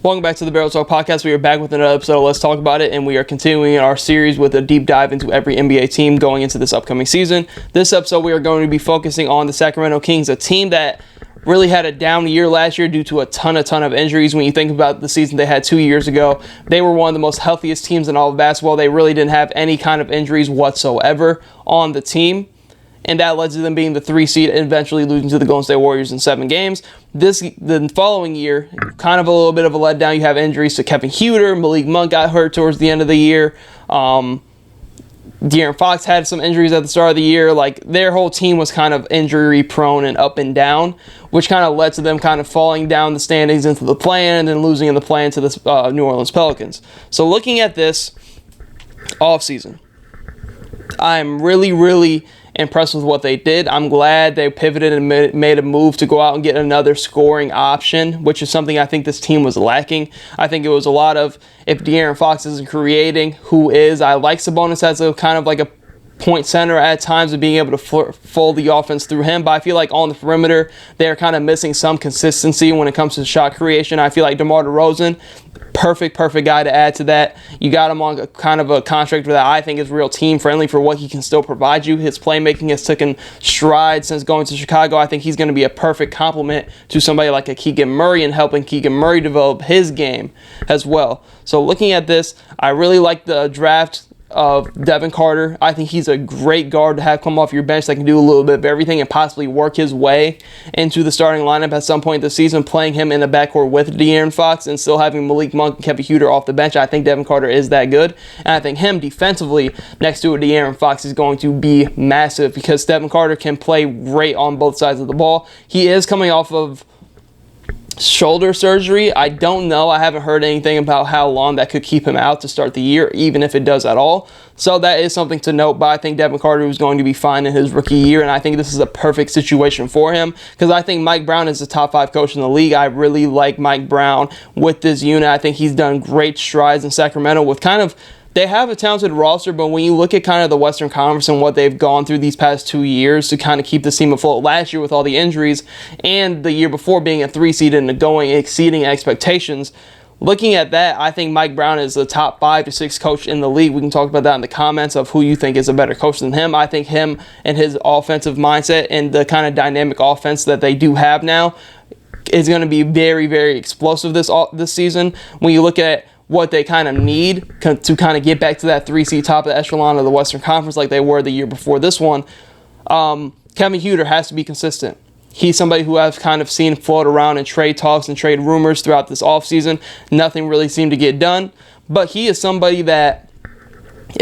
Welcome back to the Barrel Talk Podcast. We are back with another episode of Let's Talk About It, and we are continuing our series with a deep dive into every NBA team going into this upcoming season. This episode, we are going to be focusing on the Sacramento Kings, a team that really had a down year last year due to a ton of injuries. When you think about the season they had 2 years ago, they were one of the most healthiest teams in all of basketball. They really didn't have any kind of injuries whatsoever on the team, and that led to them being the 3 seed and eventually losing to the Golden State Warriors in 7 games. The following year, kind of a little bit of a letdown. You have injuries to Kevin Huerter. Malik Monk got hurt towards the end of the year. De'Aaron Fox had some injuries at the start of the year. Like, their whole team was kind of injury prone and up and down, which kind of led to them kind of falling down the standings into the play-in and then losing in the play-in to the New Orleans Pelicans. So looking at this offseason, I'm really impressed with what they did. I'm glad they pivoted and made a move to go out and get another scoring option, which is something I think this team was lacking. I think it was a lot of, if De'Aaron Fox isn't creating, who is? I like Sabonis as a kind of like a point center at times of being able to fold the offense through him, but I feel like on the perimeter, they're kind of missing some consistency when it comes to shot creation. I feel like DeMar DeRozan, perfect guy to add to that. You got him on kind of a contract that I think is real team friendly for what he can still provide you. His playmaking has taken strides since going to Chicago. I think he's going to be a perfect complement to somebody like a Keegan Murray and helping Keegan Murray develop his game as well. So looking at this, I really like the draft of Devin Carter. I think he's a great guard to have come off your bench that can do a little bit of everything and possibly work his way into the starting lineup at some point this season, playing him in the backcourt with De'Aaron Fox and still having Malik Monk and Kevin Huerter off the bench. I think Devin Carter is that good, and I think him defensively next to a De'Aaron Fox is going to be massive because Devin Carter can play great on both sides of the ball. He is coming off of shoulder surgery. I don't know. I haven't heard anything about how long that could keep him out to start the year, even if it does at all. So that is something to note, but I think Devin Carter is going to be fine in his rookie year, and I think this is a perfect situation for him because I think Mike Brown is the top 5 coach in the league. I really like Mike Brown with this unit. I think he's done great strides in Sacramento with they have a talented roster, but when you look at kind of the Western Conference and what they've gone through these past 2 years to kind of keep the team afloat last year with all the injuries and the year before being a 3 seed and exceeding expectations, looking at that, I think Mike Brown is the top 5 to 6 coach in the league. We can talk about that in the comments of who you think is a better coach than him. I think him and his offensive mindset and the kind of dynamic offense that they do have now is going to be very explosive this season. When you look at what they kind of need to kind of get back to that 3 seed top of the echelon of the Western Conference like they were the year before this one, Kevin Huerter has to be consistent. He's somebody who I've kind of seen float around in trade talks and trade rumors throughout this offseason. Nothing really seemed to get done, but he is somebody that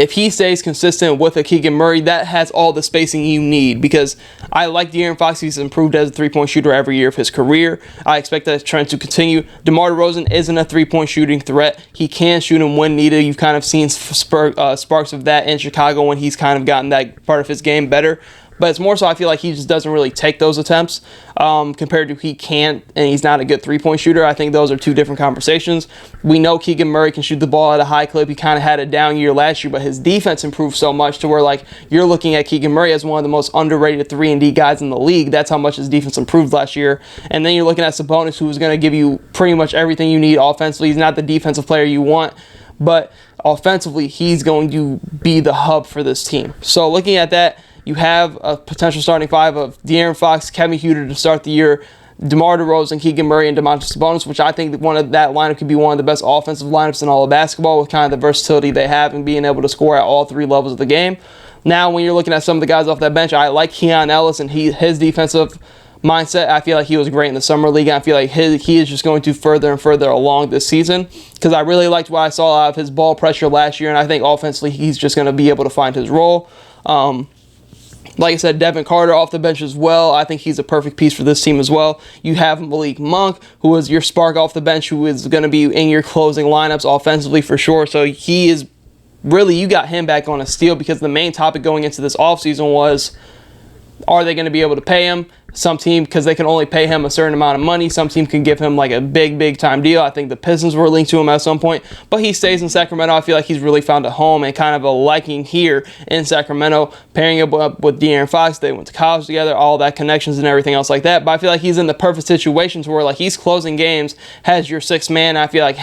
if he stays consistent with a Keegan Murray, that has all the spacing you need because I like De'Aaron Fox. He's improved as a 3-point shooter every year of his career. I expect that trend to continue. DeMar DeRozan isn't a 3-point shooting threat. He can shoot him when needed. You've kind of seen sparks of that in Chicago when he's kind of gotten that part of his game better. But it's more so I feel like he just doesn't really take those attempts compared to he can't, and he's not a good 3-point shooter. I think those are 2 different conversations. We know Keegan Murray can shoot the ball at a high clip. He kind of had a down year last year, but his defense improved so much to where like you're looking at Keegan Murray as one of the most underrated 3-and-D guys in the league. That's how much his defense improved last year. And then you're looking at Sabonis, who's going to give you pretty much everything you need offensively. He's not the defensive player you want, but offensively, he's going to be the hub for this team. So looking at that, you have a potential starting 5 of De'Aaron Fox, Kevin Huerter to start the year, DeMar DeRozan, Keegan Murray, and Domantas Sabonis, which I think that lineup could be one of the best offensive lineups in all of basketball with kind of the versatility they have and being able to score at all 3 levels of the game. Now, when you're looking at some of the guys off that bench, I like Keon Ellis and his defensive mindset. I feel like he was great in the summer league. I feel like he is just going to further and further along this season because I really liked what I saw out of his ball pressure last year, and I think offensively he's just going to be able to find his role. Like I said, Devin Carter off the bench as well. I think he's a perfect piece for this team as well. You have Malik Monk, who is your spark off the bench, who is going to be in your closing lineups offensively for sure. So he is really, you got him back on a steal because the main topic going into this offseason was Are they going to be able to pay him? Some team, because they can only pay him a certain amount of money, some team can give him like a big time deal. I think the Pistons were linked to him at some point, but he stays in Sacramento. I feel like he's really found a home and kind of a liking here in Sacramento, pairing him up with De'Aaron Fox. They went to college together, all that connections and everything else like that. But I feel like he's in the perfect situations where like he's closing games, has your sixth man. I feel like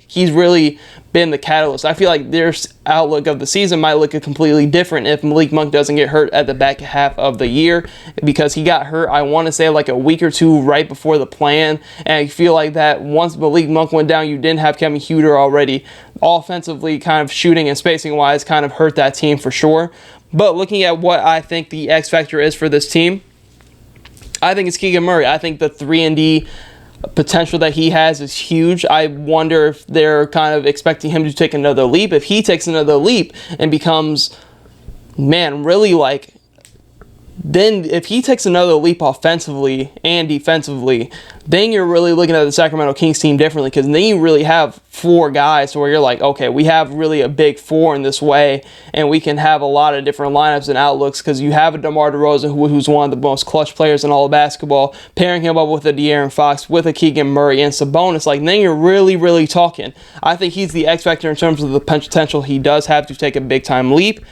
he's really been the catalyst. I feel like their outlook of the season might look completely different if Malik Monk doesn't get hurt at the back half of the year, because he got hurt, I want to say, like a week or two right before the plan. And I feel like that once Malik Monk went down, you didn't have Kevin Huerter already. Offensively, kind of shooting and spacing wise, kind of hurt that team for sure. But looking at what I think the X factor is for this team, I think it's Keegan Murray. I think the 3-and-D potential that he has is huge. I wonder if they're kind of expecting him to take another leap. If he takes another leap and becomes, really like, then if he takes another leap offensively and defensively, then you're really looking at the Sacramento Kings team differently, because then you really have four guys where you're like, okay, we have really a big four in this way, and we can have a lot of different lineups and outlooks, because you have a DeMar DeRozan who's one of the most clutch players in all of basketball, pairing him up with a De'Aaron Fox, with a Keegan Murray and Sabonis. Like, then you're really talking. I think he's the X factor in terms of the potential he does have to take a big time leap.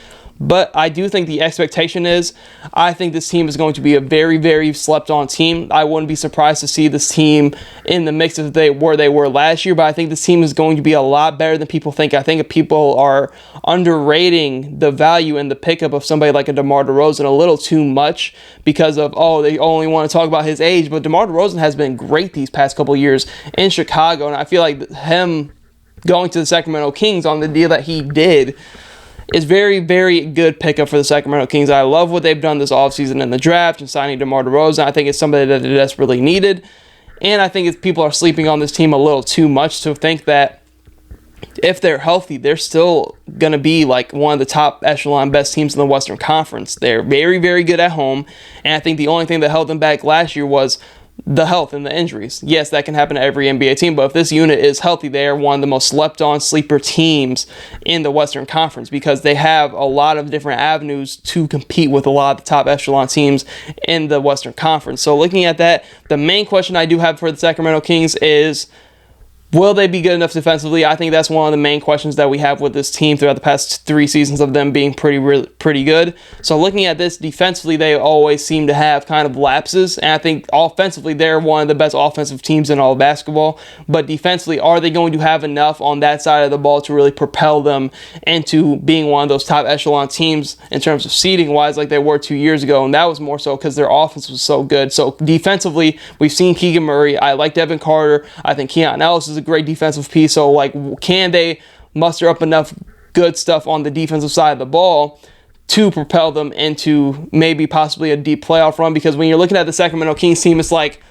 But I do think the expectation is, I think this team is going to be a very slept-on team. I wouldn't be surprised to see this team in the mix of where they were last year, but I think this team is going to be a lot better than people think. I think people are underrating the value and the pickup of somebody like a DeMar DeRozan a little too much, because of, they only want to talk about his age. But DeMar DeRozan has been great these past couple years in Chicago, and I feel like him going to the Sacramento Kings on the deal that he did is very good pickup for the Sacramento Kings. I love what they've done this offseason in the draft and signing DeMar DeRozan. I think it's somebody that they desperately needed. And I think people are sleeping on this team a little too much to think that if they're healthy, they're still going to be like one of the top echelon best teams in the Western Conference. They're very good at home. And I think the only thing that held them back last year was the health and the injuries. Yes, that can happen to every NBA team, but if this unit is healthy, they are one of the most slept-on sleeper teams in the Western Conference, because they have a lot of different avenues to compete with a lot of the top echelon teams in the Western Conference. So looking at that, the main question I do have for the Sacramento Kings is, will they be good enough defensively? I think that's one of the main questions that we have with this team throughout the past 3 seasons of them being pretty good. So looking at this defensively, they always seem to have kind of lapses. And I think offensively, they're one of the best offensive teams in all of basketball. But defensively, are they going to have enough on that side of the ball to really propel them into being one of those top echelon teams in terms of seeding wise, like they were 2 years ago? And that was more so because their offense was so good. So defensively, we've seen Keegan Murray. I like Devin Carter. I think Keon Ellis is a great defensive piece. So like, can they muster up enough good stuff on the defensive side of the ball to propel them into maybe possibly a deep playoff run? Because when you're looking at the Sacramento Kings team, it's like,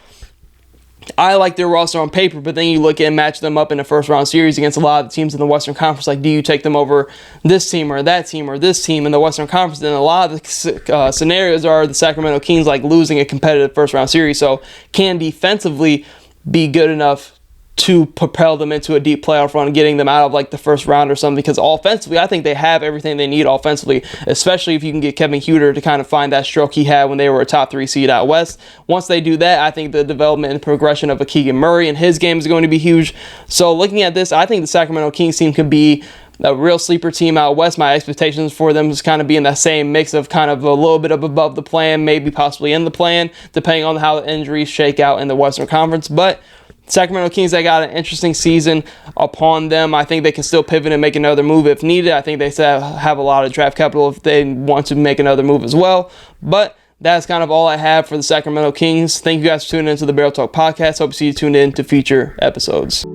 I like their roster on paper, but then you look and match them up in a first round series against a lot of the teams in the Western Conference. Like, do you take them over this team or that team or this team in the Western Conference? And a lot of the scenarios are the Sacramento Kings like losing a competitive first round series. So can defensively be good enough to propel them into a deep playoff run, getting them out of like the first round or something? Because offensively, I think they have everything they need offensively, especially if you can get Kevin Huerter to kind of find that stroke he had when they were a top 3 seed out west. Once they do that, I think the development and progression of a Keegan Murray and his game is going to be huge. So looking at this, I think the Sacramento Kings team could be a real sleeper team out west. My expectations for them is kind of be in that same mix of kind of a little bit of above the plan, maybe possibly in the plan, depending on how the injuries shake out in the Western Conference. But Sacramento Kings, they got an interesting season upon them. I think they can still pivot and make another move if needed. I think they have a lot of draft capital if they want to make another move as well. But that's kind of all I have for the Sacramento Kings. Thank you guys for tuning into the Barrel Talk podcast. Hope to see you tuned in to future episodes.